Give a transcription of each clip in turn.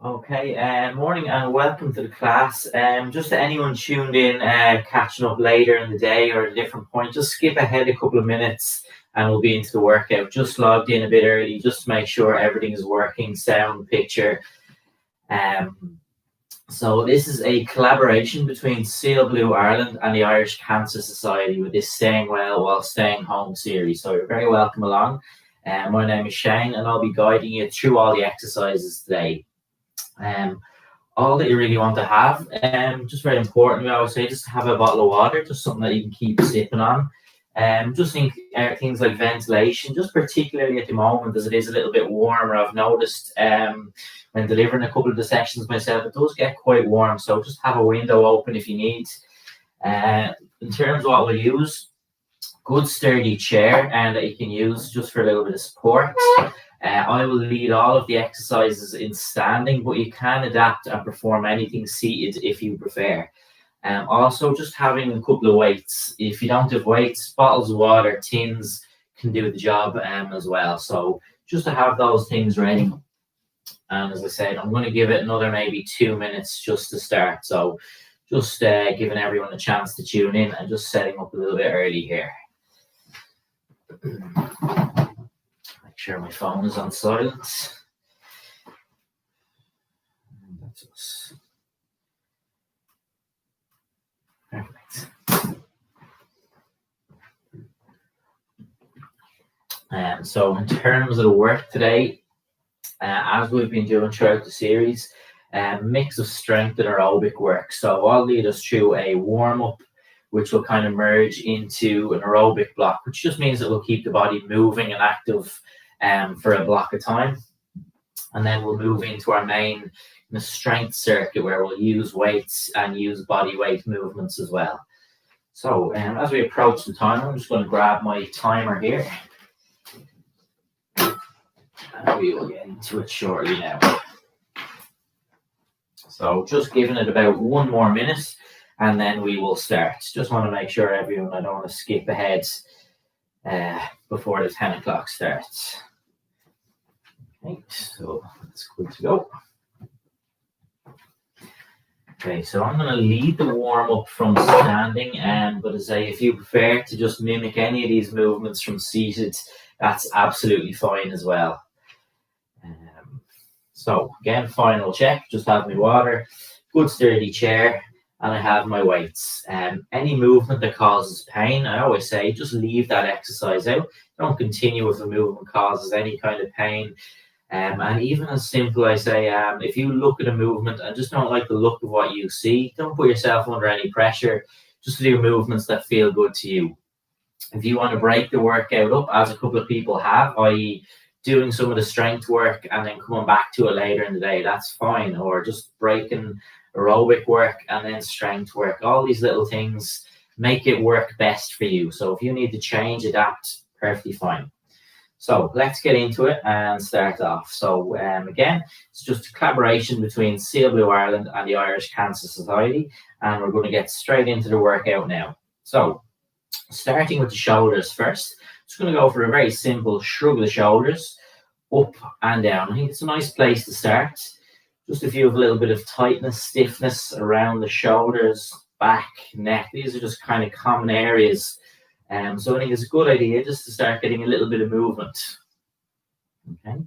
Okay, morning and welcome to the class. Just to anyone tuned in, catching up later in the day or at a different point, just skip ahead a couple of minutes and we'll be into the workout. Just logged in a bit early just to make sure everything is working, sound, picture. So this is a collaboration between Siel, Bleu Ireland and the Irish Cancer Society with this Staying Well While Staying Home series. So you're very welcome along. My name is Shane and I'll be guiding you through all the exercises today. All that you really want to have, just very important, I would say, just have a bottle of water, just something that you can keep sipping on. Just think things like ventilation, just particularly at the moment as it is a little bit warmer. I've noticed when delivering a couple of the sessions myself, it does get quite warm, so just have a window open if you need. In terms of what we'll use, good sturdy chair and that you can use just for a little bit of support. I will lead all of the exercises in standing, but you can adapt and perform anything seated if you prefer. Also, just having a couple of weights. If you don't have weights, bottles of water, tins can do the job as well. So just to have those things ready. And as I said, I'm going to give it another maybe 2 minutes just to start. So just giving everyone a chance to tune in and just setting up a little bit early here. Make sure my phone is on silent. That's us. Perfect. So in terms of the work today, as we've been doing throughout the series, mix of strength and aerobic work. So I'll lead us through a warm-up, which will kind of merge into an aerobic block, which just means it will keep the body moving and active for a block of time. And then we'll move into our main strength circuit where we'll use weights and use body weight movements as well. So as we approach the time, I'm just going to grab my timer here. And we will get into it shortly now. So just giving it about 1 more minute and then we will start. Just want to make sure everyone, I don't want to skip ahead before the 10 o'clock starts. Okay, so that's good to go. Okay, so I'm going to lead the warm-up from standing, but as I say, if you prefer to just mimic any of these movements from seated, that's absolutely fine as well. So again, final check, just have my water, good sturdy chair, and I have my weights. Any movement that causes pain, I always say, just leave that exercise out. Don't continue if a movement causes any kind of pain. And even as simple, I say, if you look at a movement and just don't like the look of what you see, don't put yourself under any pressure. Just do movements that feel good to you. If you want to break the workout up, as a couple of people have, i.e. doing some of the strength work and then coming back to it later in the day, that's fine. Or just breaking aerobic work and then strength work. All these little things make it work best for you. So if you need to change, adapt, perfectly fine. So let's get into it and start off. So again, it's just a collaboration between Siel, Bleu Ireland and the Irish Cancer Society. And we're going to get straight into the workout now. So starting with the shoulders first, just going to go for a very simple shrug of the shoulders, up and down. I think it's a nice place to start. Just if you have a little bit of tightness, stiffness around the shoulders, back, neck, these are just kind of common areas. So I think it's a good idea just to start getting a little bit of movement. Okay.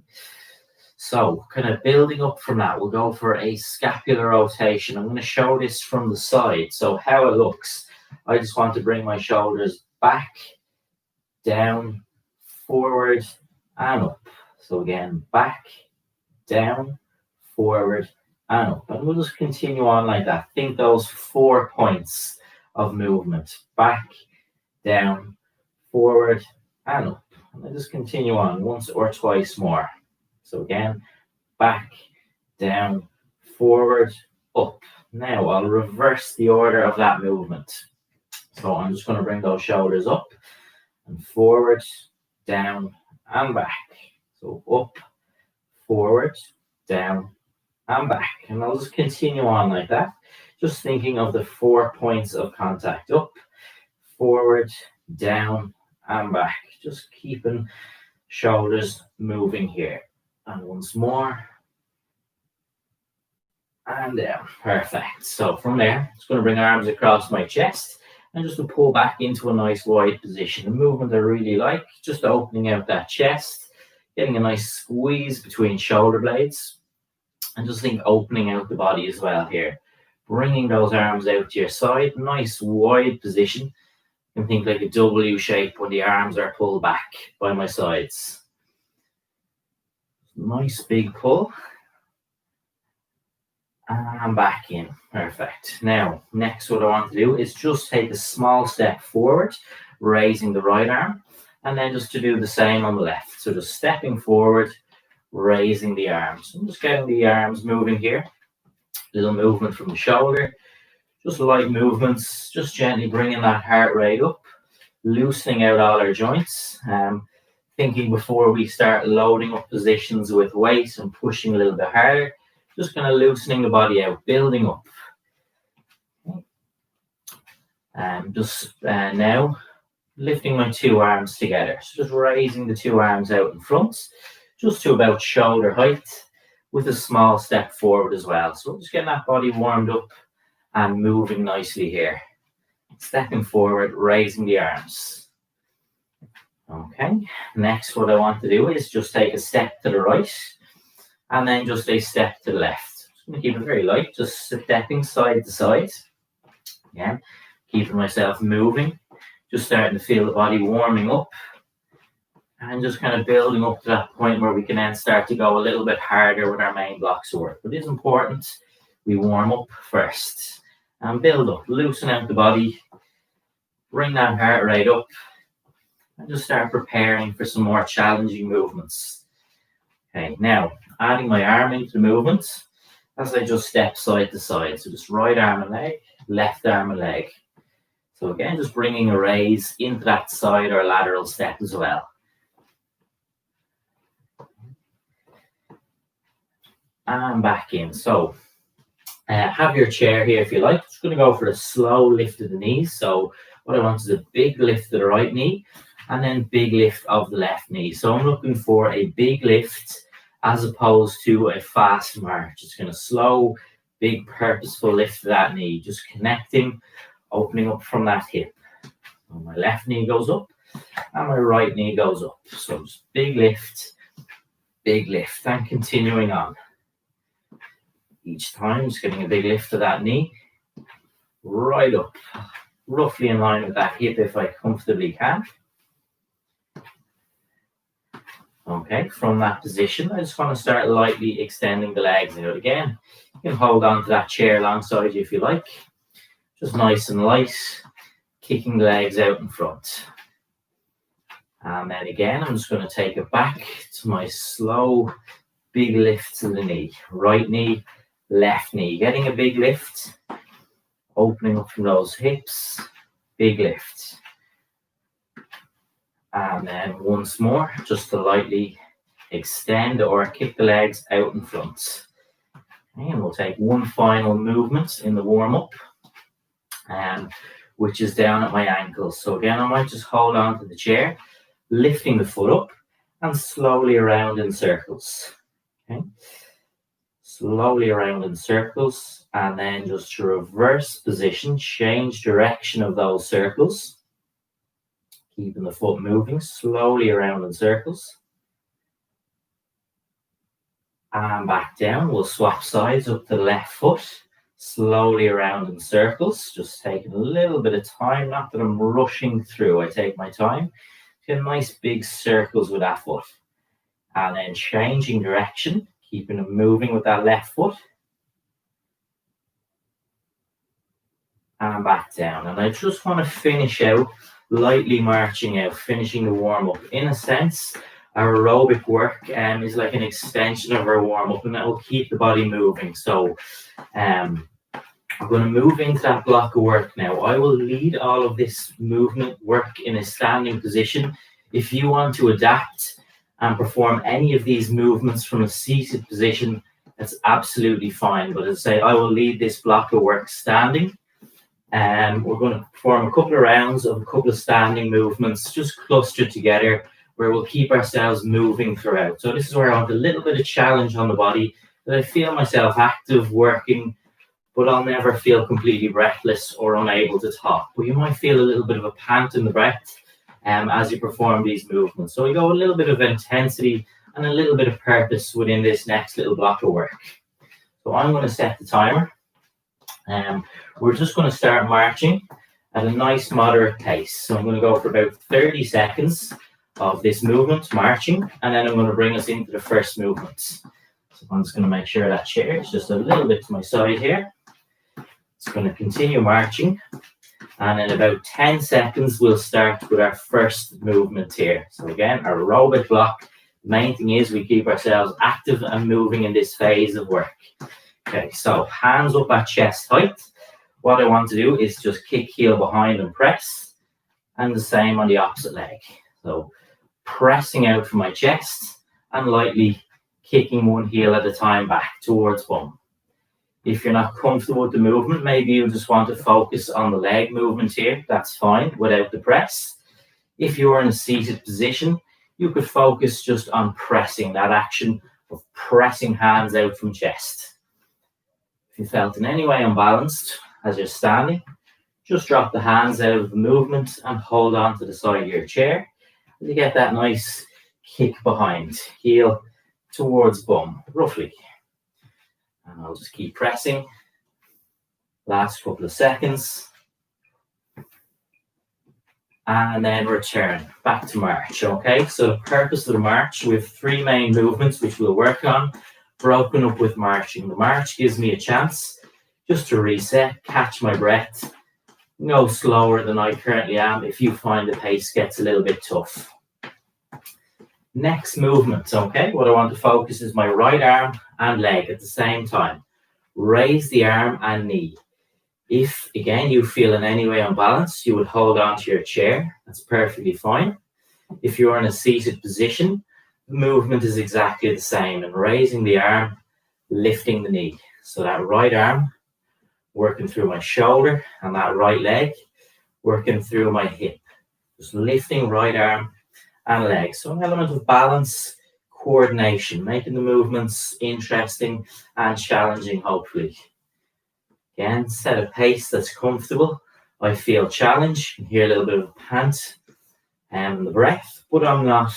So kind of building up from that, we'll go for a scapular rotation. I'm going to show this from the side. So how it looks, I just want to bring my shoulders back, down, forward, and up. So again, back, down, forward, and up. And we'll just continue on like that. Think those 4 points of movement. Back, down, forward, and up. And I just continue on once or twice more. So again, back, down, forward, up. Now I'll reverse the order of that movement. So I'm just going to bring those shoulders up and forward, down, and back. So up, forward, down, and back. And I'll just continue on like that. Just thinking of the 4 points of contact. Up, forward, down, and back. Just keeping shoulders moving here. And once more. and down. Perfect. So from there, just going to bring arms across my chest and just to pull back into a nice wide position. A movement I really like, just opening out that chest, getting a nice squeeze between shoulder blades, and just think opening out the body as well here. Bringing those arms out to your side, nice wide position. You can think like a W shape when the arms are pulled back by my sides. Nice big pull. And back in. Perfect. Now, next what I want to do is just take a small step forward, raising the right arm, and then just to do the same on the left. So just stepping forward, raising the arms. I'm just getting the arms moving here. Little movement from the shoulder. Just light movements, just gently bringing that heart rate up, loosening out all our joints. Thinking before we start loading up positions with weight and pushing a little bit harder, just kind of loosening the body out, building up. Now lifting my two arms together. So just raising the two arms out in front, just to about shoulder height, with a small step forward as well. So just getting that body warmed up and moving nicely here. Stepping forward, raising the arms. Okay, next what I want to do is just take a step to the right and then just a step to the left. Just going to keep it very light, just stepping side to side. Again, keeping myself moving, just starting to feel the body warming up and just kind of building up to that point where we can then start to go a little bit harder with our main blocks of work. But it is important we warm up first and build up, loosen out the body, bring that heart rate up, and just start preparing for some more challenging movements. Okay, now adding my arm into the movement as I just step side to side. So just right arm and leg, left arm and leg. So again, just bringing a raise into that side or lateral step as well. And back in. So have your chair here if you like. Just going to go for a slow lift of the knees. So what I want is a big lift of the right knee and then big lift of the left knee. So I'm looking for a big lift as opposed to a fast march. It's going to slow, big purposeful lift of that knee. Just connecting, opening up from that hip. So my left knee goes up and my right knee goes up. So just big lift, and continuing on. Each time, just getting a big lift of that knee, right up, roughly in line with that hip if I comfortably can. Okay, from that position, I just want to start lightly extending the legs out again. You can hold on to that chair alongside you if you like. Just nice and light, kicking the legs out in front. And then again, I'm just going to take it back to my slow, big lift to the knee. Right knee, left knee, getting a big lift, opening up from those hips, big lift. And then once more, just to lightly extend or kick the legs out in front. And we'll take one final movement in the warm-up, which is down at my ankles. So again, I might just hold on to the chair, lifting the foot up and slowly around in circles. Okay. Slowly around in circles, and then just to reverse position, change direction of those circles. Keeping the foot moving, slowly around in circles. And back down, we'll swap sides up to the left foot, slowly around in circles, just taking a little bit of time, not that I'm rushing through, I take my time. Get nice big circles with that foot. And then changing direction, keeping it moving with that left foot. And back down. And I just want to finish out, lightly marching out, finishing the warm-up. In a sense, our aerobic work is like an extension of our warm-up, and that will keep the body moving. So I'm going to move into that block of work now. I will lead all of this movement work in a standing position. If you want to adapt and perform any of these movements from a seated position, that's absolutely fine. But as I say, I will lead this block of work standing. And we're going to perform a couple of rounds of a couple of standing movements, just clustered together, where we'll keep ourselves moving throughout. So this is where I want a little bit of challenge on the body, that I feel myself active, working, but I'll never feel completely breathless or unable to talk. But you might feel a little bit of a pant in the breath as you perform these movements. So we go a little bit of intensity and a little bit of purpose within this next little block of work. So I'm going to set the timer. We're just going to start marching at a nice moderate pace. So I'm going to go for about 30 seconds of this movement, marching, and then I'm going to bring us into the first movement. So I'm just going to make sure that chair is just a little bit to my side here. It's going to continue marching, and in about 10 seconds, we'll start with our first movement here. So again, aerobic block. The main thing is we keep ourselves active and moving in this phase of work. Okay, so hands up at chest height. What I want to do is just kick heel behind and press, and the same on the opposite leg. So pressing out from my chest and lightly kicking one heel at a time back towards bum. If you're not comfortable with the movement, maybe you just want to focus on the leg movement here. That's fine without the press. If you're in a seated position, you could focus just on pressing, that action of pressing hands out from chest. If you felt in any way unbalanced as you're standing, just drop the hands out of the movement and hold on to the side of your chair. You get that nice kick behind, heel towards bum, roughly. And I'll just keep pressing. Last couple of seconds. And then return back to march, okay? So the purpose of the march, we have three main movements which we'll work on, broken up with marching. The march gives me a chance just to reset, catch my breath, go slower than I currently am if you find the pace gets a little bit tough. Next movement, okay? What I want to focus is my right arm and leg at the same time. Raise the arm and knee. If, again, you feel in any way unbalanced, you would hold on to your chair. That's perfectly fine. If you're in a seated position, the movement is exactly the same. And raising the arm, lifting the knee. So that right arm working through my shoulder and that right leg working through my hip. Just lifting right arm and leg. So an element of balance, coordination, making the movements interesting and challenging, hopefully. Again, set a pace that's comfortable. I feel challenge. You can hear a little bit of pant and the breath, but I'm not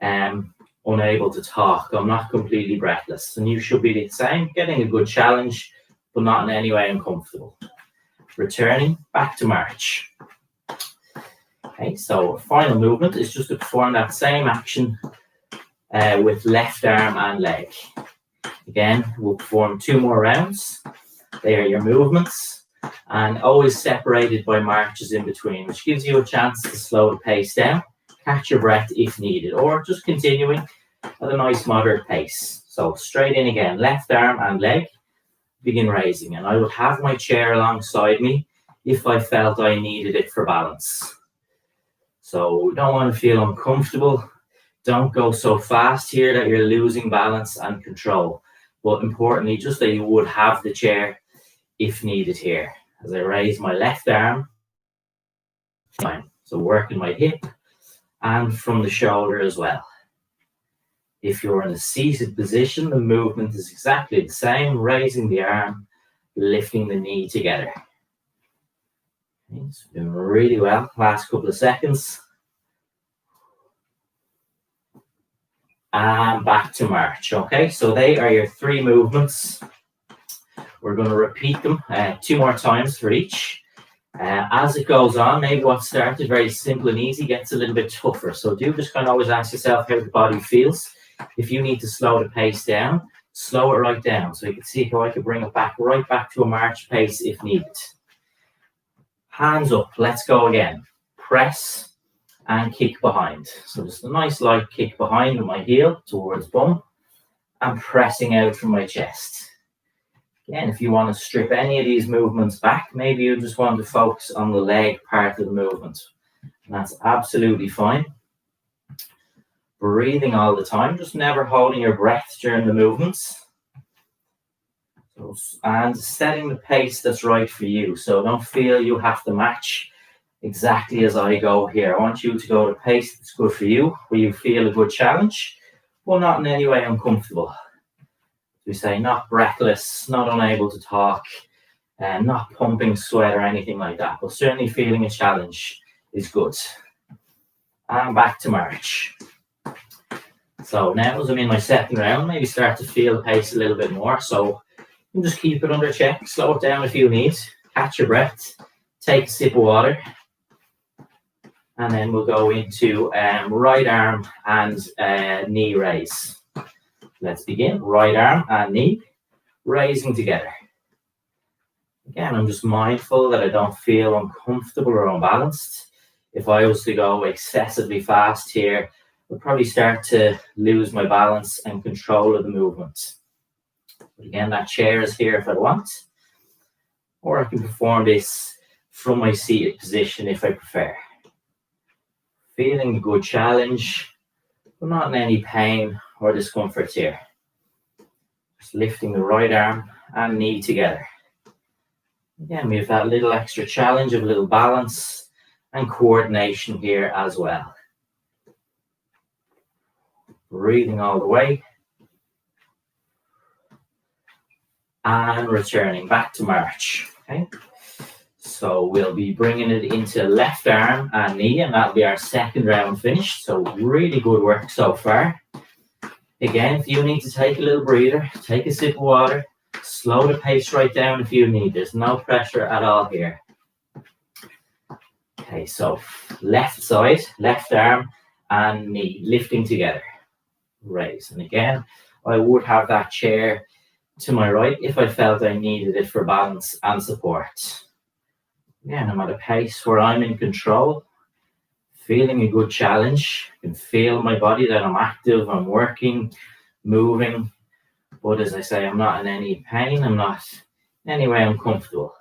unable to talk. I'm not completely breathless. And you should be the same, getting a good challenge, but not in any way uncomfortable. Returning back to march. Okay, so final movement is just to perform that same action with left arm and leg. Again, we'll perform 2 more rounds. They are your movements, and always separated by marches in between, which gives you a chance to slow the pace down, catch your breath if needed, or just continuing at a nice moderate pace. So straight in again, left arm and leg, begin raising, and I would have my chair alongside me if I felt I needed it for balance. So we don't want to feel uncomfortable. Don't go so fast here that you're losing balance and control. But importantly, just that you would have the chair if needed here. As I raise my left arm, so working my hip and from the shoulder as well. If you're in a seated position, the movement is exactly the same, raising the arm, lifting the knee together. Okay, it's doing really well. Last couple of seconds. And back to march. Okay, so they are your 3 movements. We're going to repeat them 2 more times for each. As it goes on, maybe what started very simple and easy gets a little bit tougher. So do just kind of always ask yourself how the body feels. If you need to slow the pace down, slow it right down. So you can see how I could bring it back right back to a march pace if needed. Hands up. Let's go again. Press and kick behind. So just a nice light kick behind with my heel towards bum and pressing out from my chest. Again, if you want to strip any of these movements back, maybe you just want to focus on the leg part of the movement. And that's absolutely fine. Breathing all the time, just never holding your breath during the movements. And setting the pace that's right for you. So don't feel you have to match exactly as I go here. I want you to go at a pace that's good for you, where you feel a good challenge, but not in any way uncomfortable. we say, not breathless, not unable to talk, and not pumping sweat or anything like that, but certainly feeling a challenge is good. And back to march. So now as I'm in my second round, maybe start to feel the pace a little bit more. So you can just keep it under check, slow it down if you need, catch your breath, take a sip of water, and then we'll go into right arm and knee raise. Let's begin. Right arm and knee raising together. Again, I'm just mindful that I don't feel uncomfortable or unbalanced. If I was to go excessively fast here, I'll probably start to lose my balance and control of the movement. But again, that chair is here if I want, or I can perform this from my seated position if I prefer. Feeling a good challenge, but not in any pain or discomfort here. Just lifting the right arm and knee together. Again, we have that little extra challenge of a little balance and coordination here as well. Breathing all the way. And returning back to march. Okay. So we'll be bringing it into left arm and knee, and that'll be our second round finished. So really good work so far. Again, if you need to take a little breather, take a sip of water, slow the pace right down if you need. There's no pressure at all here. Okay, so left side, left arm and knee lifting together. Raise. And again, I would have that chair to my right if I felt I needed it for balance and support. Again, I'm at a pace where I'm in control, feeling a good challenge. I can feel my body that I'm active, I'm working, moving. But as I say, I'm not in any pain, I'm not in any way uncomfortable.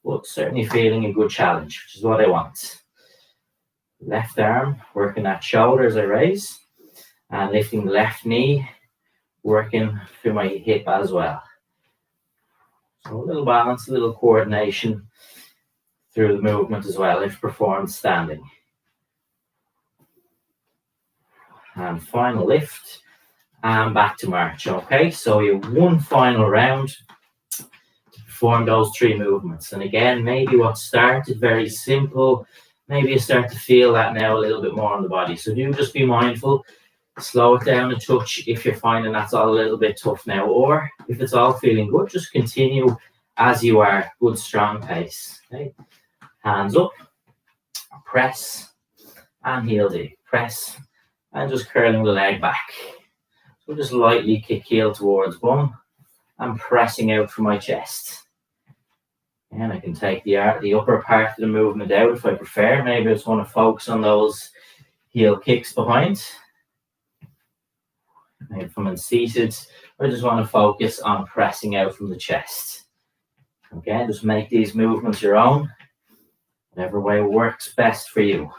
But certainly feeling a good challenge, which is what I want. Left arm, working that shoulder as I raise. And lifting the left knee, working through my hip as well. So a little balance, a little coordination through the movement as well, if performed standing. And final lift, and back to march. Okay, so you have one final round to perform those three movements. And again, maybe what started very simple, maybe you start to feel that now a little bit more on the body. So do just be mindful. Slow it down a touch if you're finding that's all a little bit tough now, or if it's all feeling good, just continue as you are. Good strong pace. Okay, hands up, press and heel dig, press and just curling the leg back. So just lightly kick heel towards bum and pressing out from my chest. And I can take the upper part of the movement out if I prefer. Maybe I just want to focus on those heel kicks behind. If I'm unseated, I just want to focus on pressing out from the chest. Again, just make these movements your own, whatever way works best for you.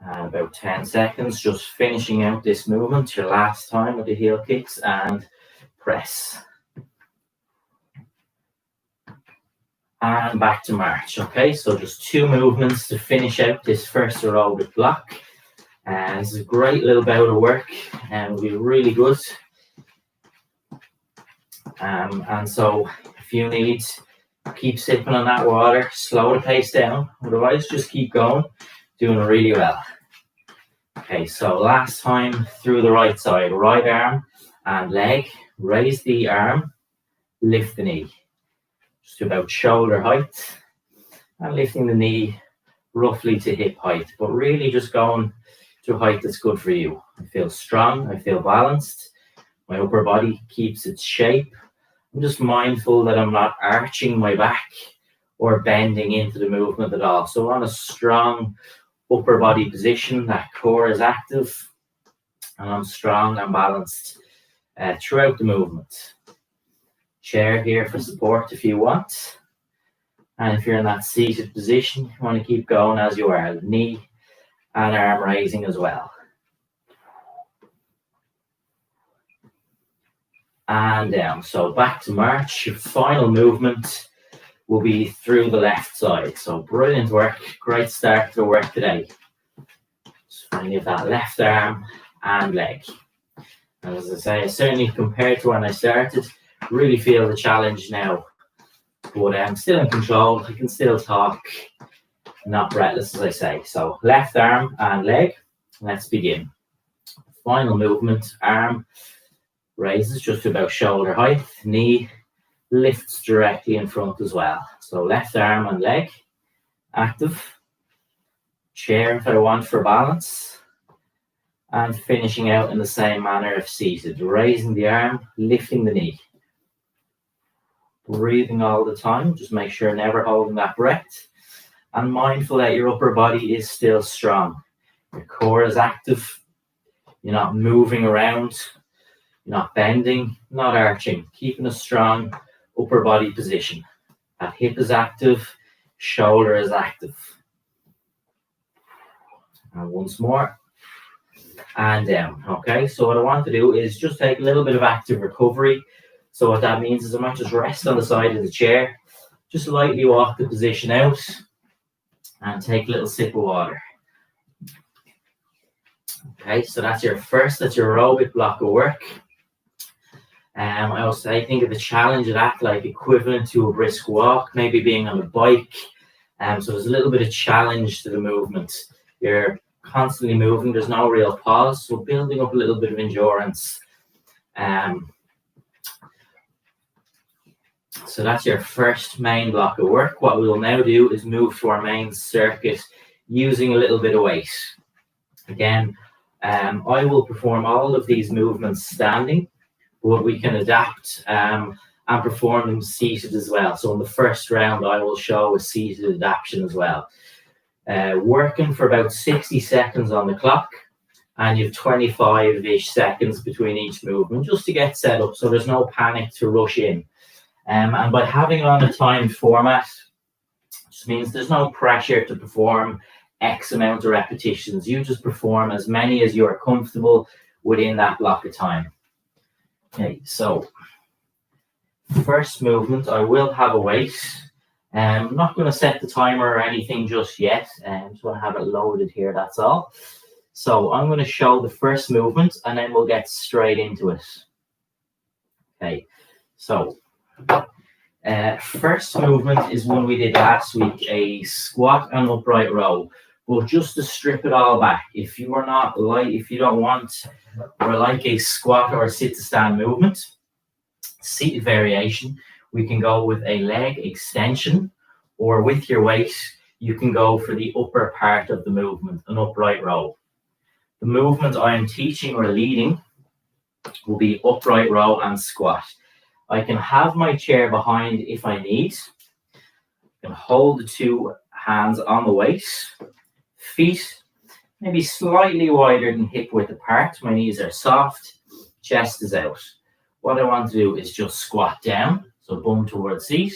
And about 10 seconds, just finishing out this movement, your last time with the heel kicks and press. And back to march. Okay, so just two movements to finish out this first aerobic block. And this is a great little bout of work and will be really good. And so if you need, keep sipping on that water, slow the pace down. Otherwise, just keep going, doing really well. Okay, so last time through the right side, right arm and leg, raise the arm, lift the knee. Just about shoulder height and lifting the knee roughly to hip height, but really just going to a height that's good for you. I feel strong, I feel balanced, my upper body keeps its shape. I'm just mindful that I'm not arching my back or bending into the movement at all. So on a strong upper body position, that core is active and I'm strong and balanced throughout the movement. Chair here for support if you want. And if you're in that seated position, you want to keep going as you are. Knee and arm raising as well. And down. So back to march. Your final movement will be through the left side. So brilliant work. Great start to the work today. Just finally have that left arm and leg. And as I say, certainly compared to when I started, really feel the challenge now. But I'm still in control. I can still talk, not breathless, as I say. So left arm and leg. Let's begin. Final movement, arm raises just to about shoulder height, knee lifts directly in front as well. So left arm and leg, active. Chair if I want for balance. And finishing out in the same manner if seated. Raising the arm, lifting the knee. Breathing all the time, just make sure never holding that breath. And mindful that your upper body is still strong. Your core is active. You're not moving around. You're not bending, not arching. Keeping a strong upper body position. That hip is active, shoulder is active. And once more. And down. Okay, so what I want to do is just take a little bit of active recovery. So what that means is I might just rest on the side of the chair, just lightly walk the position out, and take a little sip of water. Okay, so that's your aerobic block of work. I also think of the challenge of that like equivalent to a brisk walk, maybe being on a bike. So there's a little bit of challenge to the movement. You're constantly moving, there's no real pause, so building up a little bit of endurance. So that's your first main block of work. What we will now do is move to our main circuit using a little bit of weight. Again, I will perform all of these movements standing, but we can adapt and perform them seated as well. So in the first round, I will show a seated adaptation as well. Working for about 60 seconds on the clock, and you have 25-ish seconds between each movement just to get set up so there's no panic to rush in. And by having it on a timed format, just means there's no pressure to perform X amount of repetitions. You just perform as many as you are comfortable within that block of time. Okay, so first movement, I will have a weight. I'm not going to set the timer or anything just yet. Just want to have it loaded here, that's all. So I'm going to show the first movement and then we'll get straight into it. Okay, so first movement is one we did last week, a squat and upright row. But just to strip it all back, if you don't want or like a squat or a sit to stand movement, seated variation, we can go with a leg extension, or with your weight, you can go for the upper part of the movement, an upright row. The movement I am teaching or leading will be upright row and squat. I can have my chair behind if I need. I can hold the two hands on the waist. Feet maybe slightly wider than hip width apart. My knees are soft. Chest is out. What I want to do is just squat down. So bum towards seat.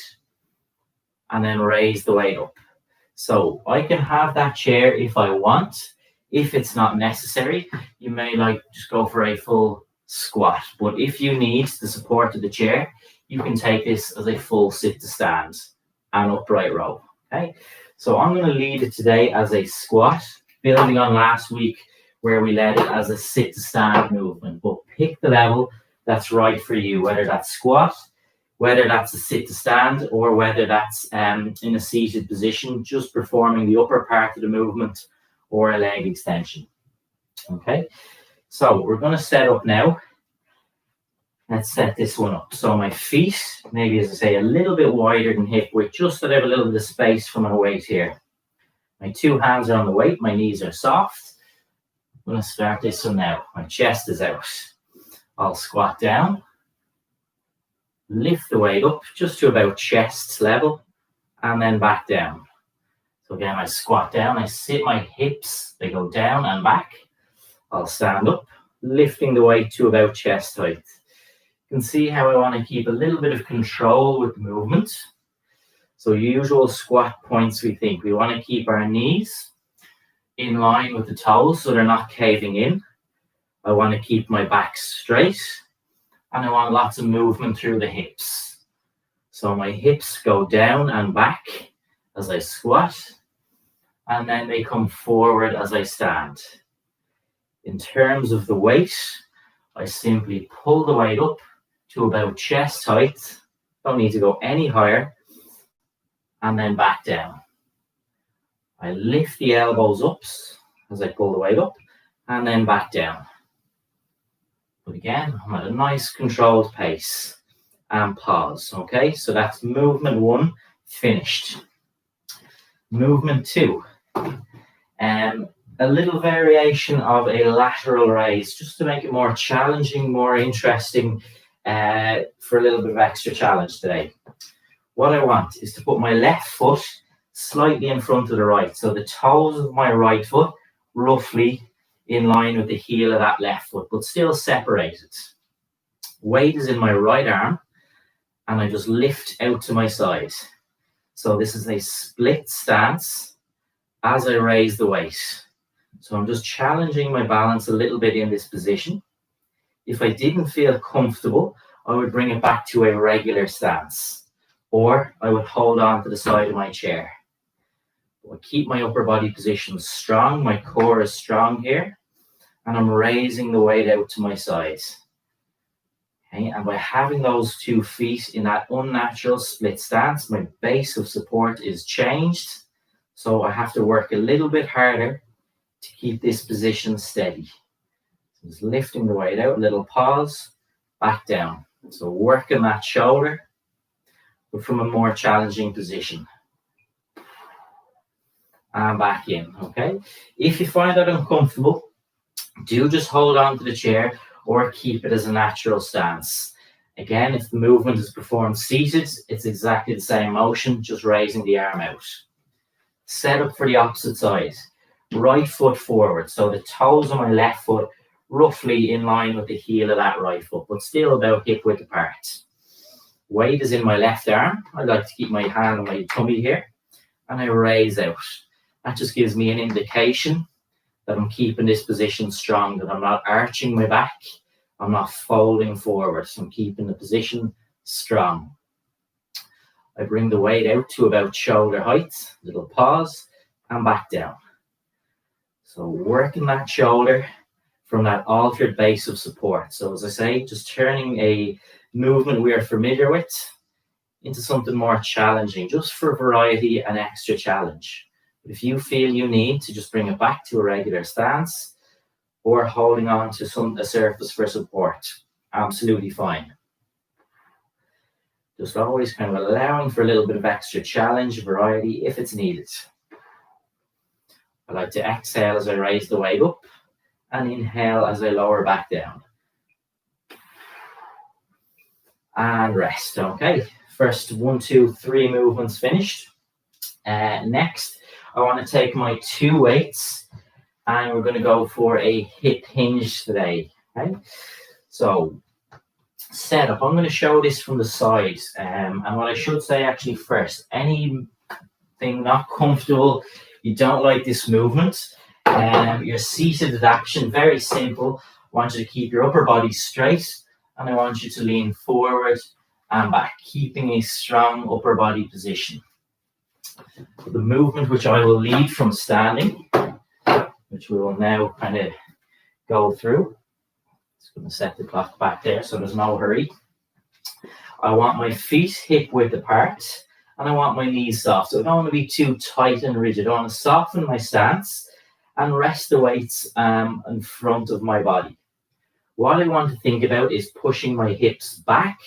And then raise the weight up. So I can have that chair if I want. If it's not necessary, you may just go for a full squat. But if you need the support of the chair, you can take this as a full sit to stand and upright row. Okay, so I'm going to lead it today as a squat, building on last week where we led it as a sit to stand movement. But pick the level that's right for you, whether that's squat, whether that's a sit to stand, or whether that's in a seated position, just performing the upper part of the movement or a leg extension. Okay, so we're going to set up now. Let's set this one up. So my feet, maybe as I say, a little bit wider than hip width, just so I have a little bit of space for my weight here. My two hands are on the weight, my knees are soft. I'm going to start this one now. My chest is out. I'll squat down, lift the weight up just to about chest level, and then back down. So again, I squat down, I sit my hips, they go down and back. I'll stand up, lifting the weight to about chest height. You can see how I want to keep a little bit of control with the movement. So usual squat points, we want to keep our knees in line with the toes so they're not caving in. I want to keep my back straight, and I want lots of movement through the hips. So my hips go down and back as I squat, and then they come forward as I stand. In terms of the weight, I simply pull the weight up to about chest height. Don't need to go any higher. And then back down. I lift the elbows up as I pull the weight up and then back down. But again, I'm at a nice controlled pace and pause. Okay, so that's movement 1 finished. Movement 2. A little variation of a lateral raise, just to make it more challenging, more interesting, for a little bit of extra challenge today. What I want is to put my left foot slightly in front of the right, so the toes of my right foot roughly in line with the heel of that left foot, but still separated. Weight is in my right arm, and I just lift out to my side. So this is a split stance as I raise the weight. So I'm just challenging my balance a little bit in this position. If I didn't feel comfortable, I would bring it back to a regular stance, or I would hold on to the side of my chair. I keep my upper body position strong, my core is strong here, and I'm raising the weight out to my side. Okay, and by having those 2 feet in that unnatural split stance, my base of support is changed, so I have to work a little bit harder to keep this position steady. So just lifting the weight out, little pause, back down. So working that shoulder, but from a more challenging position. And back in, okay? If you find that uncomfortable, do just hold on to the chair or keep it as a natural stance. Again, if the movement is performed seated, it's exactly the same motion, just raising the arm out. Set up for the opposite side. Right foot forward, so the toes of my left foot roughly in line with the heel of that right foot, but still about hip width apart. Weight is in my left arm. I like to keep my hand on my tummy here, and I raise out. That just gives me an indication that I'm keeping this position strong, that I'm not arching my back, I'm not folding forward, so I'm keeping the position strong. I bring the weight out to about shoulder height, little pause, and back down. So working that shoulder from that altered base of support. So as I say, just turning a movement we are familiar with into something more challenging, just for variety and extra challenge. But if you feel you need to just bring it back to a regular stance or holding on to a surface for support, absolutely fine. Just always kind of allowing for a little bit of extra challenge, variety, if it's needed. I like to exhale as I raise the weight up and inhale as I lower back down. And rest, okay. First 1, 2, 3 movements finished. Next, I want to take my 2 weights and we're going to go for a hip hinge today, okay. So, setup, I'm going to show this from the side. And what I should say actually first, anything not comfortable, you don't like this movement, your seated action, very simple. I want you to keep your upper body straight and I want you to lean forward and back, keeping a strong upper body position. The movement which I will lead from standing, which we will now kind of go through. Just going to set the clock back there so there's no hurry. I want my feet hip width apart. And I want my knees soft, so I don't want to be too tight and rigid. I want to soften my stance and rest the weights in front of my body. What I want to think about is pushing my hips back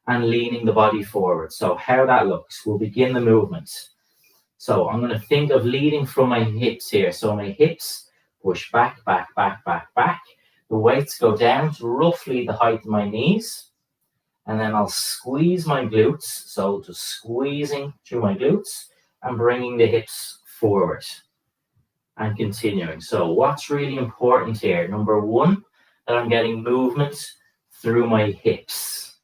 and leaning the body forward. So how that looks, we'll begin the movement. So I'm going to think of leading from my hips here. So my hips push back, back, back, back, back. The weights go down to roughly the height of my knees. And then I'll squeeze my glutes, so just squeezing through my glutes and bringing the hips forward and continuing. So what's really important here? Number 1, that I'm getting movement through my hips.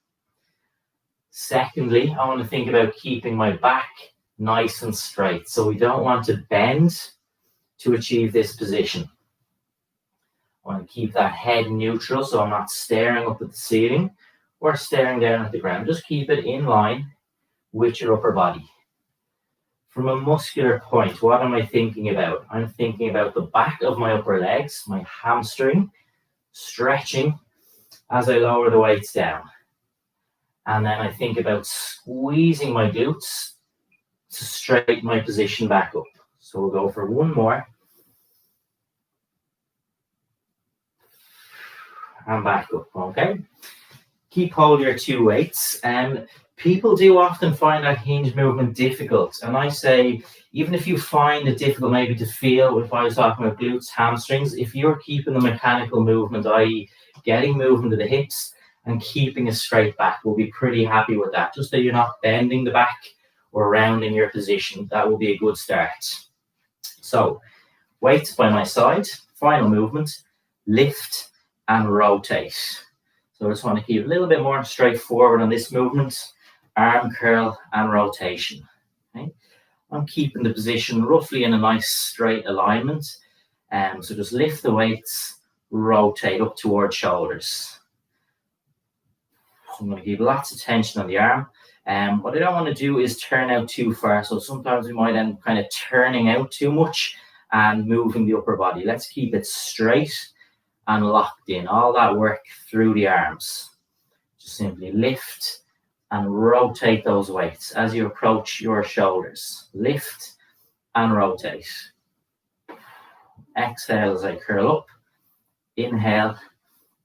Secondly, I want to think about keeping my back nice and straight. So we don't want to bend to achieve this position. I want to keep that head neutral, so I'm not staring up at the ceiling or staring down at the ground. Just keep it in line with your upper body. From a muscular point, what am I thinking about? I'm thinking about the back of my upper legs, my hamstring, stretching as I lower the weights down. And then I think about squeezing my glutes to straighten my position back up. So we'll go for one more. And back up, okay? Keep hold of your two weights. People do often find that hinge movement difficult. And I say, even if you find it difficult maybe to feel, if I was talking about glutes, hamstrings, if you're keeping the mechanical movement, i.e. getting movement to the hips and keeping a straight back, we'll be pretty happy with that. Just that you're not bending the back or rounding your position, that will be a good start. So, weights by my side, final movement, lift and rotate. So I just want to keep a little bit more straightforward on this movement, arm curl and rotation. Okay? I'm keeping the position roughly in a nice straight alignment. So just lift the weights, rotate up towards shoulders. So I'm going to keep lots of tension on the arm. What I don't want to do is turn out too far. So sometimes we might end up kind of turning out too much and moving the upper body. Let's keep it straight and locked in. All that work through the arms. Just simply lift and rotate those weights as you approach your shoulders. Lift and rotate. Exhale as I curl up. Inhale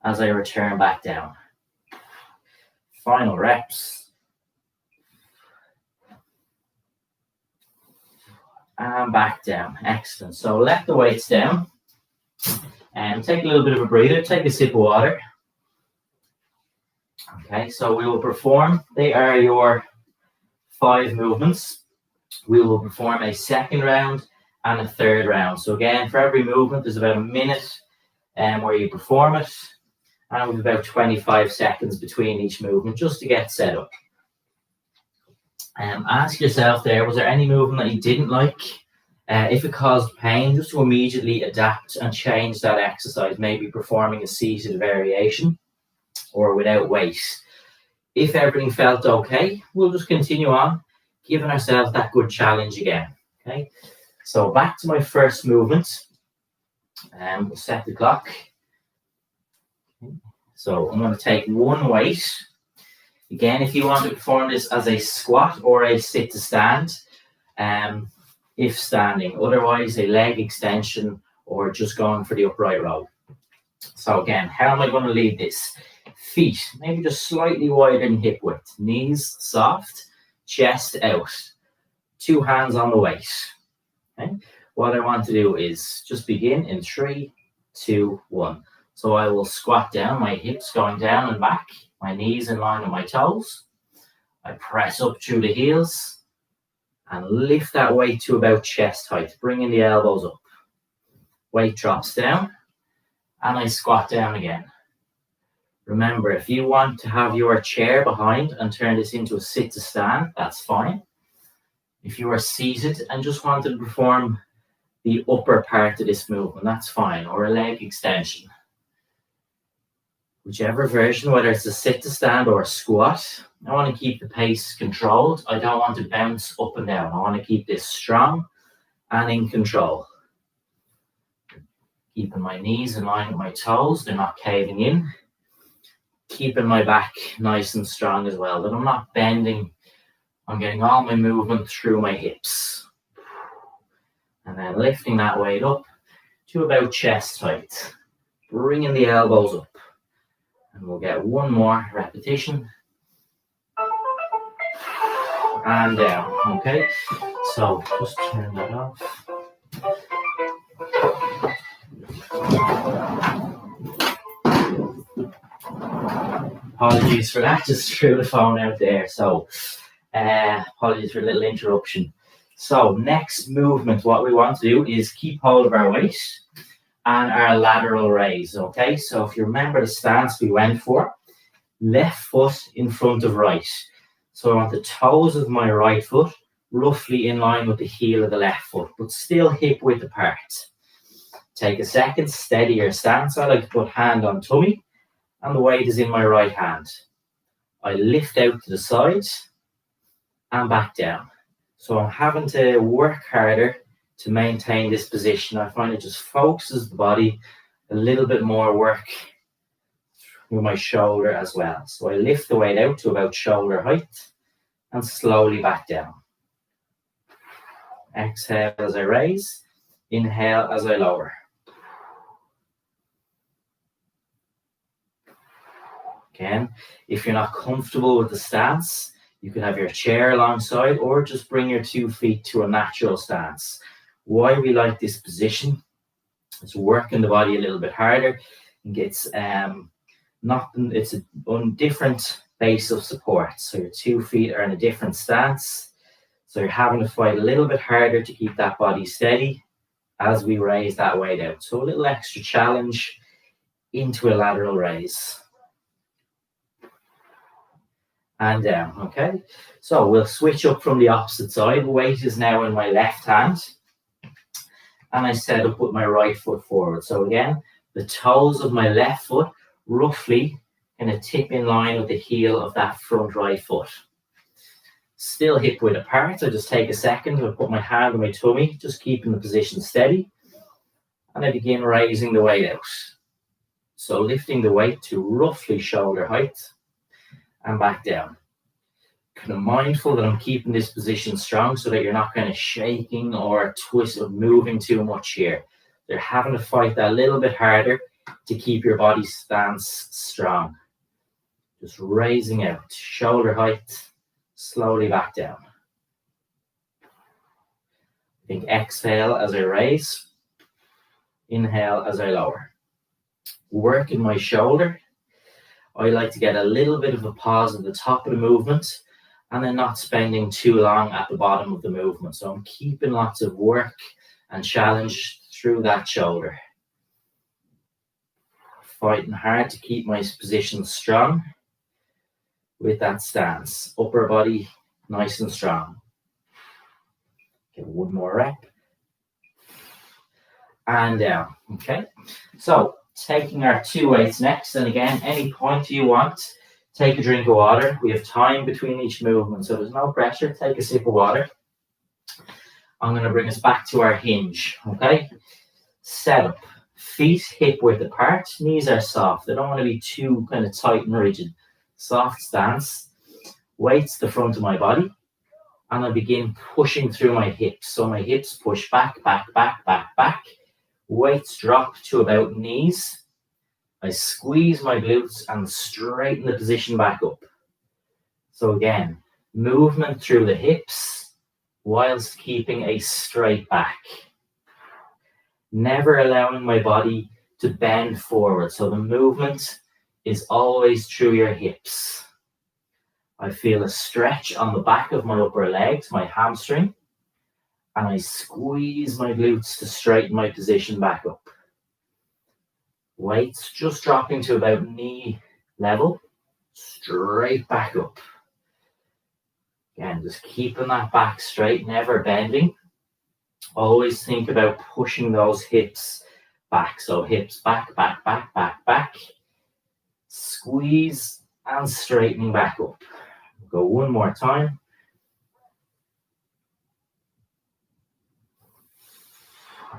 as I return back down. Final reps. And back down. Excellent. So let the weights down. And take a little bit of a breather. Take a sip of water. Okay, so we will perform. They are your 5 movements. We will perform a second round and a third round. So again, for every movement, there's about a minute where you perform it. And with about 25 seconds between each movement, just to get set up. Ask yourself there, was there any movement that you didn't like? If it caused pain, just to immediately adapt and change that exercise, maybe performing a seated variation or without weight. If everything felt okay, we'll just continue on, giving ourselves that good challenge again. Okay, so back to my first movement. We'll set the clock. Okay. So I'm going to take one weight. Again, if you want to perform this as a squat or a sit to stand, if standing, otherwise a leg extension or just going for the upright row. So again, how am I going to lead this? Feet, maybe just slightly wider than hip width. Knees soft, chest out. 2 hands on the waist. Okay? What I want to do is just begin in 3, 2, 1. So I will squat down, my hips going down and back, my knees in line with my toes. I press up through the heels and lift that weight to about chest height, bringing the elbows up. Weight drops down and I squat down again. Remember, if you want to have your chair behind and turn this into a sit to stand, that's fine. If you are seated and just want to perform the upper part of this movement, that's fine, or a leg extension. Whichever version, whether it's a sit to stand or a squat, I want to keep the pace controlled. I don't want to bounce up and down. I want to keep this strong and in control. Keeping my knees in line with my toes, they're not caving in. Keeping my back nice and strong as well, that I'm not bending. I'm getting all my movement through my hips. And then lifting that weight up to about chest height. Bringing the elbows up. And we'll get one more repetition. And down, okay? So just turn that off. Apologies for that, just threw the phone out there. So apologies for a little interruption. So next movement, what we want to do is keep hold of our weight and our lateral raise, okay? So if you remember the stance we went for, left foot in front of right. So I want the toes of my right foot roughly in line with the heel of the left foot, but still hip width apart. Take a second, steady your stance. I like to put hand on tummy and the weight is in my right hand. I lift out to the sides and back down. So I'm having to work harder to maintain this position. I find it just focuses the body, a little bit more work with my shoulder as well. So I lift the weight out to about shoulder height and slowly back down. Exhale as I raise, inhale as I lower. Again, if you're not comfortable with the stance, you can have your chair alongside or just bring your 2 feet to a natural stance. Why we like this position? It's working the body a little bit harder. It's it's a different base of support. So your 2 feet are in a different stance. So you're having to fight a little bit harder to keep that body steady as we raise that weight out. So a little extra challenge into a lateral raise. And down, okay? So we'll switch up from the opposite side. Weight is now in my left hand. And I set up with my right foot forward. So again, the toes of my left foot roughly in a tip in line with the heel of that front right foot. Still hip width apart. So just take a second to put my hand on my tummy, just keeping the position steady. And I begin raising the weight out. So lifting the weight to roughly shoulder height and back down. Kind of mindful that I'm keeping this position strong so that you're not kind of shaking or twist or moving too much here. You're having to fight that a little bit harder to keep your body stance strong. Just raising out, shoulder height, slowly back down. I think exhale as I raise, inhale as I lower. Working my shoulder. I like to get a little bit of a pause at the top of the movement and then not spending too long at the bottom of the movement. So I'm keeping lots of work and challenge through that shoulder. Fighting hard to keep my position strong with that stance. Upper body nice and strong. Get one more rep. And down, okay? So taking our 2 weights next, and again, any point you want, take a drink of water. We have time between each movement, so there's no pressure. Take a sip of water. I'm going to bring us back to our hinge, okay? Set up. Feet hip width apart. Knees are soft. They don't want to be too kind of tight and rigid. Soft stance. Weights the front of my body. And I begin pushing through my hips. So my hips push back, back, back, back, back. Weights drop to about knees. I squeeze my glutes and straighten the position back up. So again, movement through the hips whilst keeping a straight back. Never allowing my body to bend forward. So the movement is always through your hips. I feel a stretch on the back of my upper legs, my hamstring, and I squeeze my glutes to straighten my position back up. Weights just dropping to about knee level, straight back up. Again, just keeping that back straight, never bending. Always think about pushing those hips back. So hips back, back, back, back, back. Squeeze and straightening back up. Go one more time.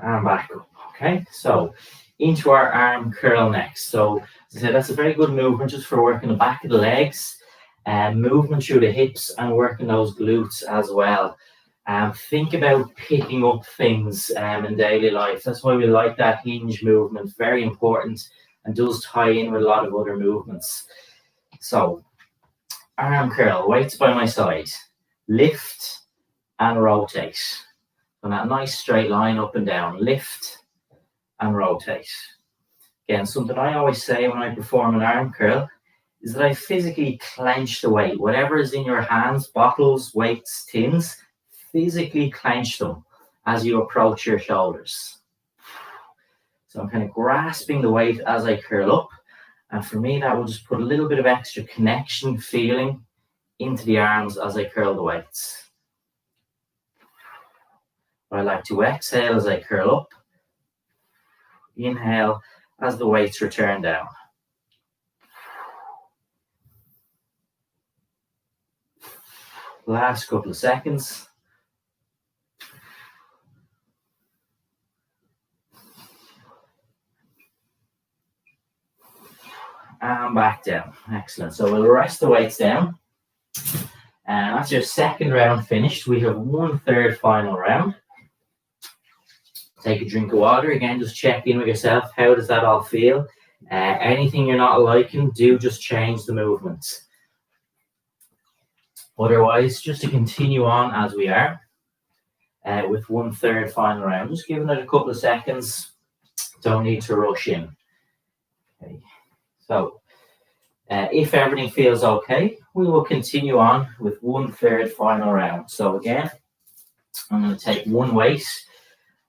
And back up. Okay, so into our arm curl next. So as I said, that's a very good movement just for working the back of the legs and movement through the hips and working those glutes as well. Think about picking up things in daily life. That's why we like that hinge movement. Very important and does tie in with a lot of other movements. So arm curl, weights by my side. Lift and rotate. On that nice straight line up and down. Lift and rotate. Again, something I always say when I perform an arm curl is that I physically clench the weight. Whatever is in your hands, bottles, weights, tins, physically clench them as you approach your shoulders. So I'm kind of grasping the weight as I curl up. And for me, that will just put a little bit of extra connection, feeling into the arms as I curl the weights. I like to exhale as I curl up. Inhale as the weights return down. Last couple of seconds. and back down. Excellent. So we'll rest the weights down. And that's your second round finished. We have 1/3 final round. Take a drink of water. Again, just check in with yourself. How does that all feel? Anything you're not liking, do just change the movements. Otherwise, just to continue on as we are with 1/3 final round. Just giving it a couple of seconds. Don't need to rush in. Okay. So, if everything feels okay, we will continue on with 1/3 final round. So again, I'm going to take one weight.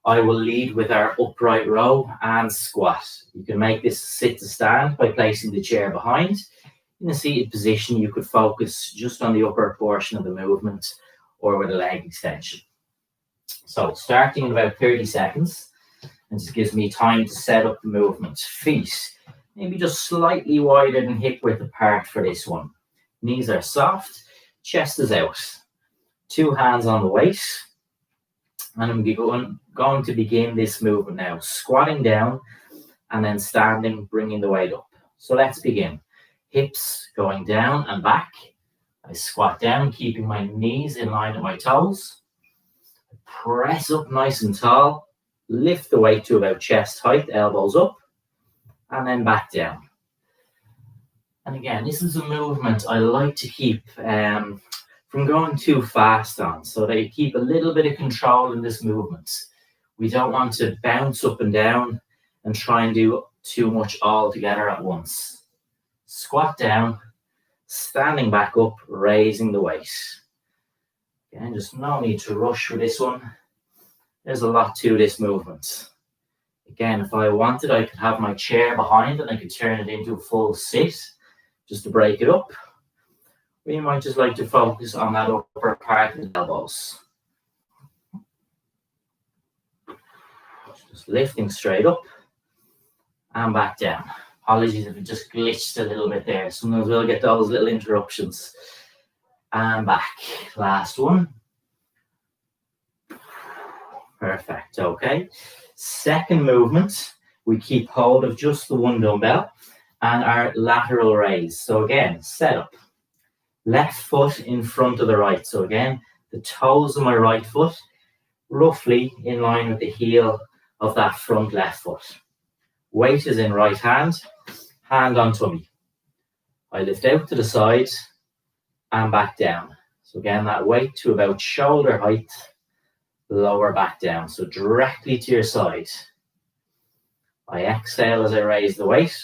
I will lead with our upright row and squat. You can make this sit to stand by placing the chair behind. In a seated position, you could focus just on the upper portion of the movement or with a leg extension. So starting in about 30 seconds, and this gives me time to set up the movement. Feet, maybe just slightly wider than hip width apart for this one. Knees are soft, chest is out. 2 hands on the waist. And I'm going to begin this movement now. Squatting down and then standing, bringing the weight up. So let's begin. Hips going down and back. I squat down, keeping my knees in line with my toes. Press up nice and tall. Lift the weight to about chest height, elbows up. And then back down. And again, this is a movement I like to keep from going too fast on, so that you keep a little bit of control in this movement. We don't want to bounce up and down and try and do too much all together at once. Squat down, standing back up, raising the weight. Again, just no need to rush for this one. There's a lot to this movement. Again, if I wanted, I could have my chair behind and I could turn it into a full sit just to break it up. We might just like to focus on that upper part of the elbows. Just lifting straight up and back down. Apologies if it just glitched a little bit there. Sometimes we'll get those little interruptions. And back. Last one. Perfect. Okay. Second movement, we keep hold of just the one dumbbell and our lateral raise. So again, set up. Left foot in front of the right. So again, the toes of my right foot roughly in line with the heel of that front left foot. Weight is in right hand, hand on tummy. I lift out to the side and back down. So again, that weight to about shoulder height, lower back down. So directly to your side. I exhale as I raise the weight.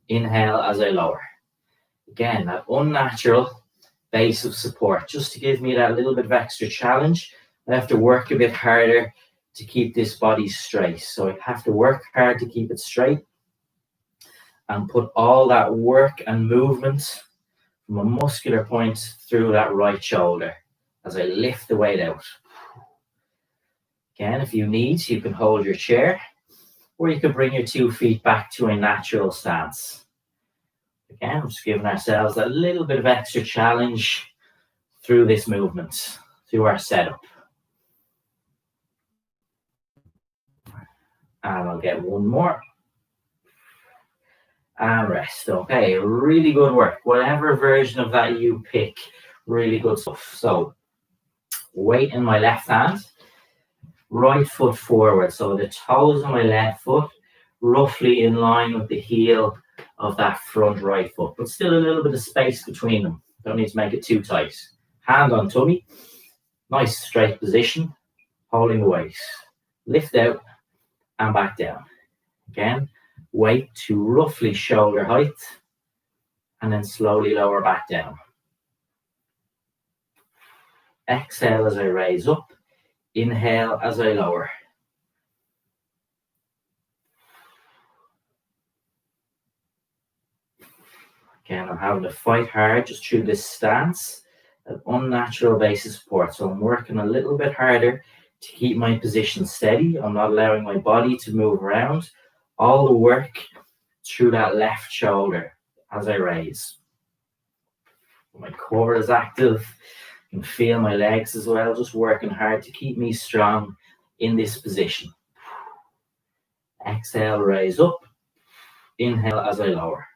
Inhale as I lower. Again, that unnatural base of support, just to give me that little bit of extra challenge. I have to work a bit harder to keep this body straight. So I have to work hard to keep it straight and put all that work and movement from a muscular point through that right shoulder as I lift the weight out. Again, if you need, you can hold your chair or you can bring your 2 feet back to a natural stance. Again, we're just giving ourselves a little bit of extra challenge through this movement, through our setup. And I'll get one more. And rest. Okay, really good work. Whatever version of that you pick, really good stuff. So, weight in my left hand, right foot forward. So the toes of my left foot roughly in line with the heel of that front right foot, but still a little bit of space between them. Don't need to make it too tight. Hand on tummy, nice straight position, holding the weight. Lift out and back down. Again, weight to roughly shoulder height, and then slowly lower back down. Exhale as I raise up, inhale as I lower. Again, I'm having to fight hard just through this stance, an unnatural base of support. So I'm working a little bit harder to keep my position steady. I'm not allowing my body to move around. All the work through that left shoulder as I raise. My core is active. I can feel my legs as well, just working hard to keep me strong in this position. Exhale, raise up. Inhale as I lower.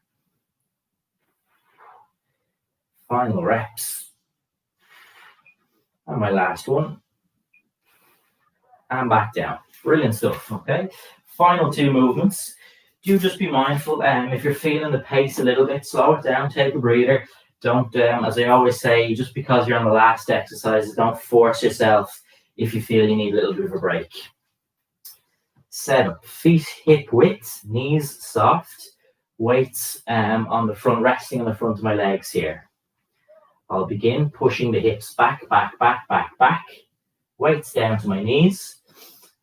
Final reps. And my last one. And back down. Brilliant stuff, okay? Final two movements. Do just be mindful, if you're feeling the pace a little bit, slow it down, take a breather. Don't, as I always say, just because you're on the last exercise, don't force yourself if you feel you need a little bit of a break. Set up, feet hip width, knees soft, weights on the front, resting on the front of my legs here. I'll begin pushing the hips back, weights down to my knees,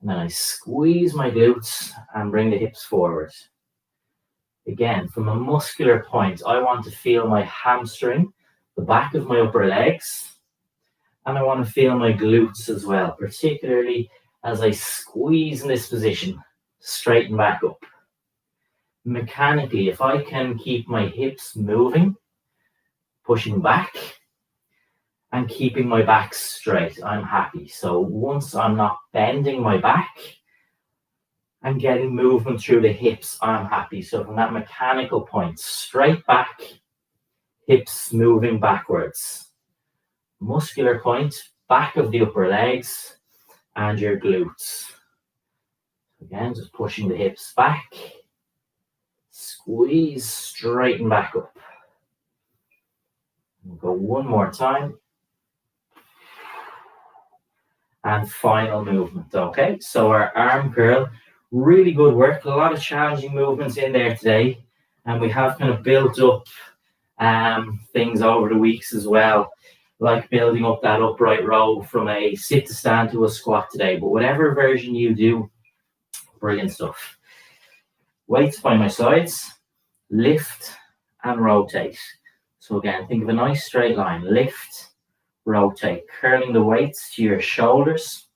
and then I squeeze my glutes and bring the hips forward. Again, from a muscular point, I want to feel my hamstring, the back of my upper legs, and I want to feel my glutes as well, particularly as I squeeze in this position, straighten back up. Mechanically, if I can keep my hips moving, pushing back, and keeping my back straight, I'm happy. So once I'm not bending my back and getting movement through the hips, I'm happy. So from that mechanical point, straight back, hips moving backwards. Muscular point, back of the upper legs and your glutes. Again, just pushing the hips back, squeeze, straighten back up. We'll go one more time. And final movement, okay? So our arm curl, really good work. A lot of challenging movements in there today. And we have kind of built up things over the weeks as well, like building up that upright row from a sit to stand to a squat today. But whatever version you do, brilliant stuff. Weights by my sides, lift and rotate. So again, think of a nice straight line, lift, rotate, curling the weights to your shoulders.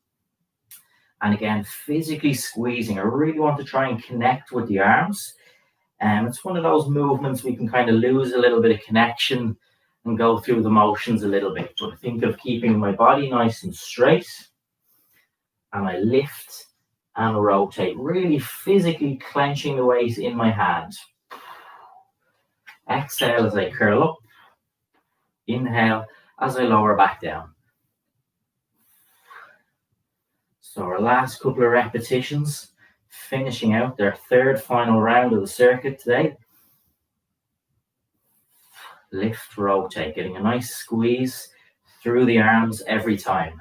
And again, physically squeezing. I really want to try and connect with the arms. It's one of those movements we can kind of lose a little bit of connection and go through the motions a little bit. But think of keeping my body nice and straight. And I lift and rotate, really physically clenching the weight in my hand. Exhale as I curl up. Inhale as I lower back down. So our last couple of repetitions, finishing out their third final round of the circuit today. Lift, rotate, getting a nice squeeze through the arms every time.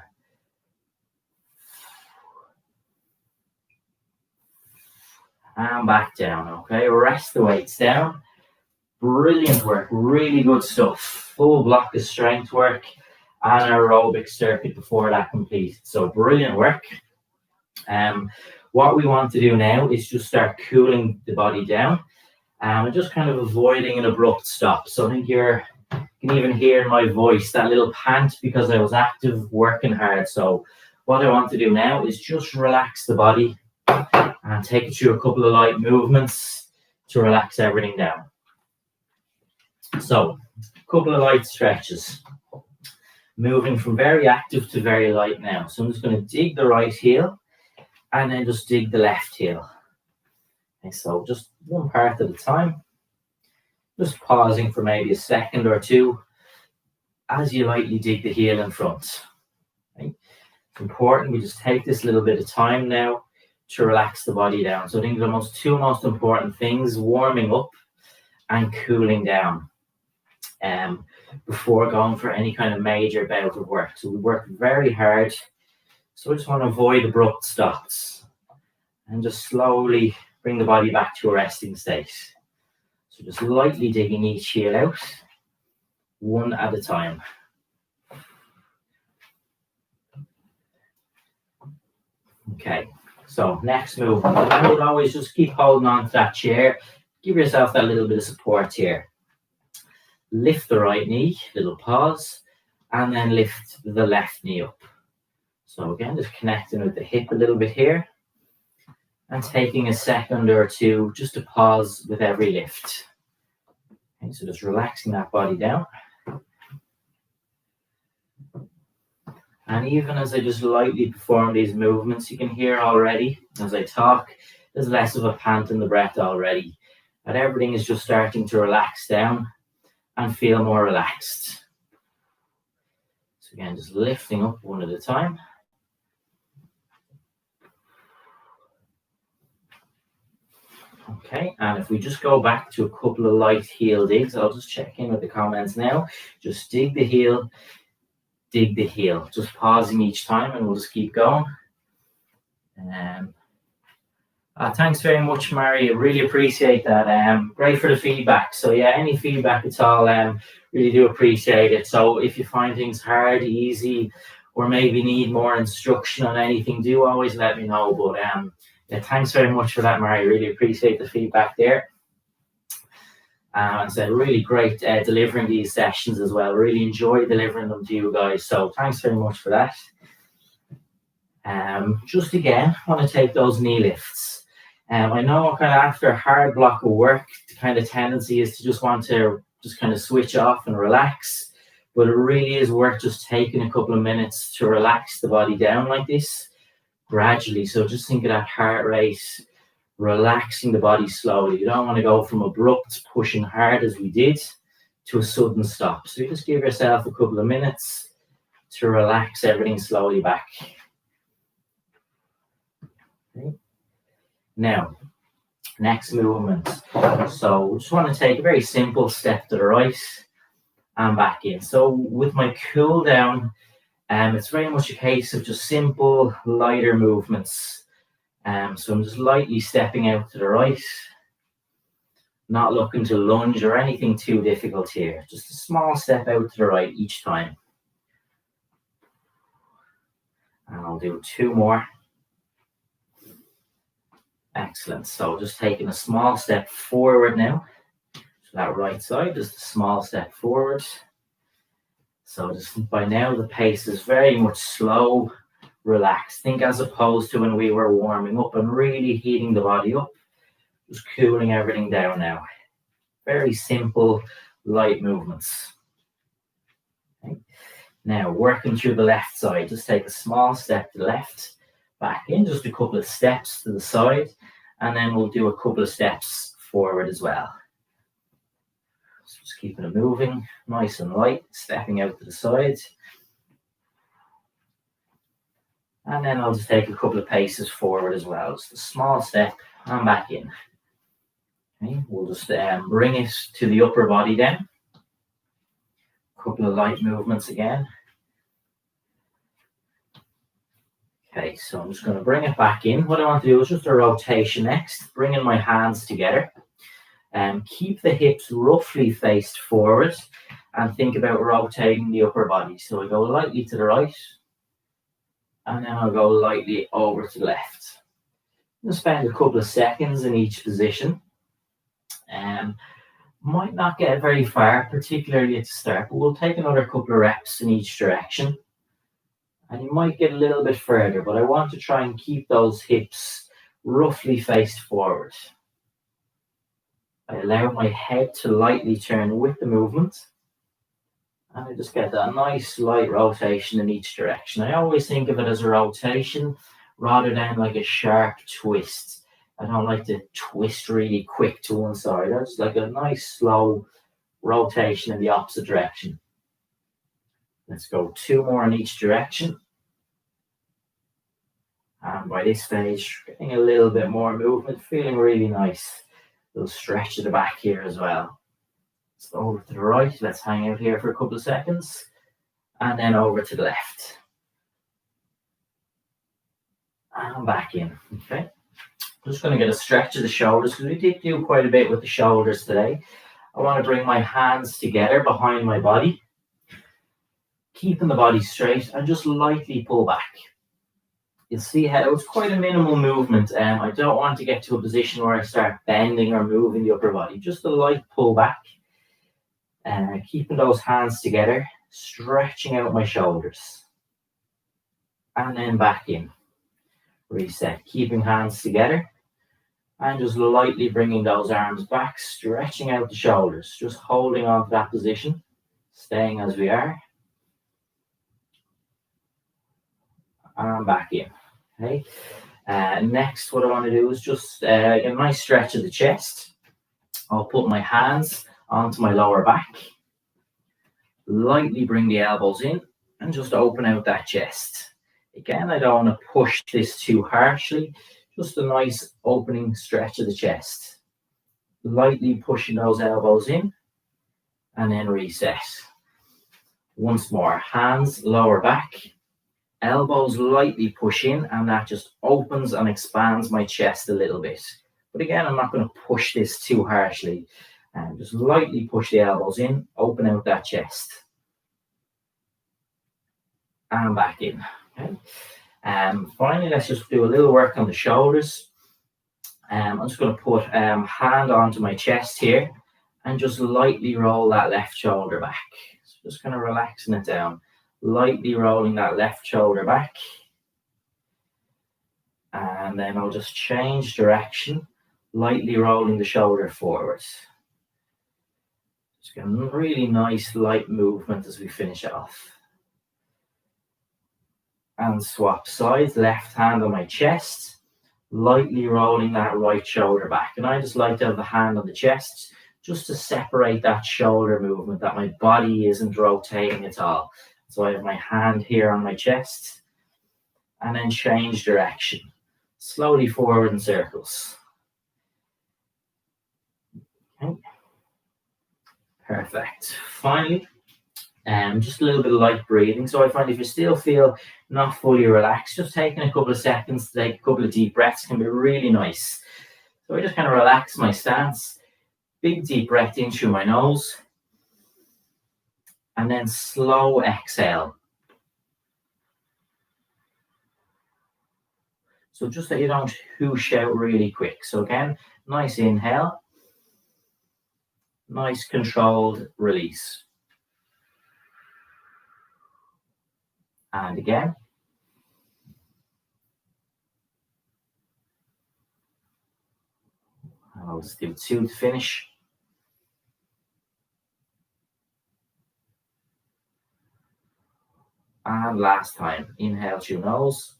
And back down, okay? Rest the weights down. Brilliant work, really good stuff. Full block of strength work and aerobic circuit before that completed. So brilliant work. What we want to do now is just start cooling the body down and just kind of avoiding an abrupt stop. So I think you can even hear in my voice that little pant because I was active, working hard. So what I want to do now is just relax the body and take it through a couple of light movements to relax everything down. So, a couple of light stretches. Moving from very active to very light now. So I'm just going to dig the right heel and then just dig the left heel. Okay, so just one part at a time. Just pausing for maybe a second or two as you lightly dig the heel in front. Okay. It's important we just take this little bit of time now to relax the body down. So I think the two most important things, warming up and cooling down. Before going for any kind of major bout of work. So we work very hard. So I just want to avoid abrupt stops and just slowly bring the body back to a resting state. So just lightly digging each heel out, one at a time. Okay, so next movement. I would always just keep holding on to that chair. Give yourself that little bit of support here. Lift the right knee, little pause, and then lift the left knee up. So again, just connecting with the hip a little bit here and taking a second or two just to pause with every lift. Okay, so just relaxing that body down. And even as I just lightly perform these movements, you can hear already as I talk, there's less of a pant in the breath already. that everything is just starting to relax down and feel more relaxed. So again, just lifting up one at a time. Okay, and if we just go back to a couple of light heel digs, I'll just check in with the comments now. Just dig the heel, just pausing each time, and we'll just keep going. Thanks very much, Mary. I really appreciate that. Great for the feedback. So yeah, any feedback at all, really do appreciate it. So if you find things hard, easy, or maybe need more instruction on anything, do always let me know. But yeah, thanks very much for that, Mary. Really appreciate the feedback there. And it's really great delivering these sessions as well. Really enjoy delivering them to you guys. So thanks very much for that. Just again, I want to take those knee lifts. I know kind of after a hard block of work, the kind of tendency is to just want to just kind of switch off and relax. But it really is worth just taking a couple of minutes to relax the body down like this gradually. So just think of that heart rate, relaxing the body slowly. You don't want to go from abrupt pushing hard as we did to a sudden stop. So you just give yourself a couple of minutes to relax everything slowly back. Okay. Now, next movement. So we just want to take a very simple step to the right and back in. So with my cool down, it's very much a case of just simple, lighter movements. So I'm just lightly stepping out to the right, not looking to lunge or anything too difficult here. Just a small step out to the right each time. And I'll do 2 more. Excellent. So just taking a small step forward now. So that right side, just a small step forward. So just by now the pace is very much slow, relaxed. Think as opposed to when we were warming up and really heating the body up, just cooling everything down now. Very simple, light movements. Okay. Now working through the left side, just take a small step to the left, back in, just a couple of steps to the side, and then we'll do a couple of steps forward as well. So just keeping it moving, nice and light, stepping out to the side. And then I'll just take a couple of paces forward as well. Just a small step and back in. Okay, we'll just bring it to the upper body then. A couple of light movements again. Okay, so I'm just going to bring it back in. What I want to do is just a rotation next, bringing my hands together. Keep the hips roughly faced forward and think about rotating the upper body. So I go lightly to the right and then I'll go lightly over to the left. I'll spend a couple of seconds in each position. Might not get very far, particularly at the start, but we'll take another couple of reps in each direction. And you might get a little bit further, but I want to try and keep those hips roughly faced forward. I allow my head to lightly turn with the movement. And I just get that nice light rotation in each direction. I always think of it as a rotation rather than like a sharp twist. I don't like to twist really quick to one side. I just like a nice slow rotation in the opposite direction. Let's go 2 more in each direction. And by this stage, getting a little bit more movement, feeling really nice. A little stretch at the back here as well. So over to the right, let's hang out here for a couple of seconds. And then over to the left. And back in, okay. I'm just going to get a stretch of the shoulders because we did do quite a bit with the shoulders today. I want to bring my hands together behind my body. Keeping the body straight and just lightly pull back. You'll see how it's quite a minimal movement. I don't want to get to a position where I start bending or moving the upper body. Just a light pull back. Keeping those hands together, stretching out my shoulders. And then back in. Reset. Keeping hands together. And just lightly bringing those arms back, stretching out the shoulders. Just holding on to that position. Staying as we are. And back in. Okay. Next, what I want to do is just get a nice stretch of the chest. I'll put my hands onto my lower back, lightly bring the elbows in and just open out that chest. Again, I don't want to push this too harshly, just a nice opening stretch of the chest. Lightly pushing those elbows in and then reset. Once more, hands lower back, elbows lightly push in, and that just opens and expands my chest a little bit. But again, I'm not going to push this too harshly. And just lightly push the elbows in, open out that chest. And back in. Okay. Finally, let's just do a little work on the shoulders. I'm just going to put hand onto my chest here and just lightly roll that left shoulder back. So just kind of relaxing it down. Lightly rolling that left shoulder back. And then I'll just change direction, lightly rolling the shoulder forward. Just getting a really nice light movement as we finish off. And swap sides, left hand on my chest, lightly rolling that right shoulder back. And I just like to have the hand on the chest just to separate that shoulder movement, that my body isn't rotating at all. So I have my hand here on my chest and then change direction, slowly forward in circles. Okay. Perfect. Finally, just a little bit of light breathing. So I find if you still feel not fully relaxed, just taking a couple of seconds to take a couple of deep breaths can be really nice. So I just kind of relax my stance, big deep breath in through my nose, and then slow exhale. So just that you don't whoosh out really quick. So again, nice inhale, nice controlled release. And again. I'll just do 2 to finish. And last time, inhale through nose.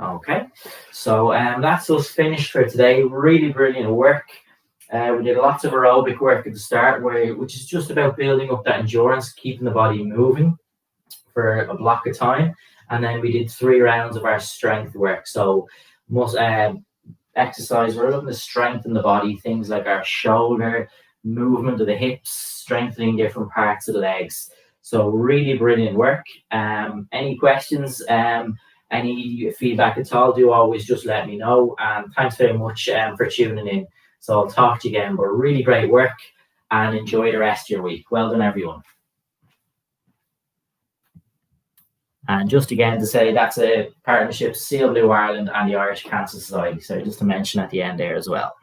Okay, so that's us finished for today. Really brilliant work. We did lots of aerobic work at the start, which is just about building up that endurance, keeping the body moving for a block of time. And then we did 3 rounds of our strength work. So exercise, we're looking to strengthen the body, things like our shoulder, movement of the hips, strengthening different parts of the legs. So really brilliant work. Any questions, any feedback at all, do always just let me know. And thanks very much for tuning in. So I'll talk to you again, but really great work and enjoy the rest of your week. Well done, everyone. And just again to say, that's a partnership, Siel, Bleu Ireland and the Irish Cancer Society. So just to mention at the end there as well.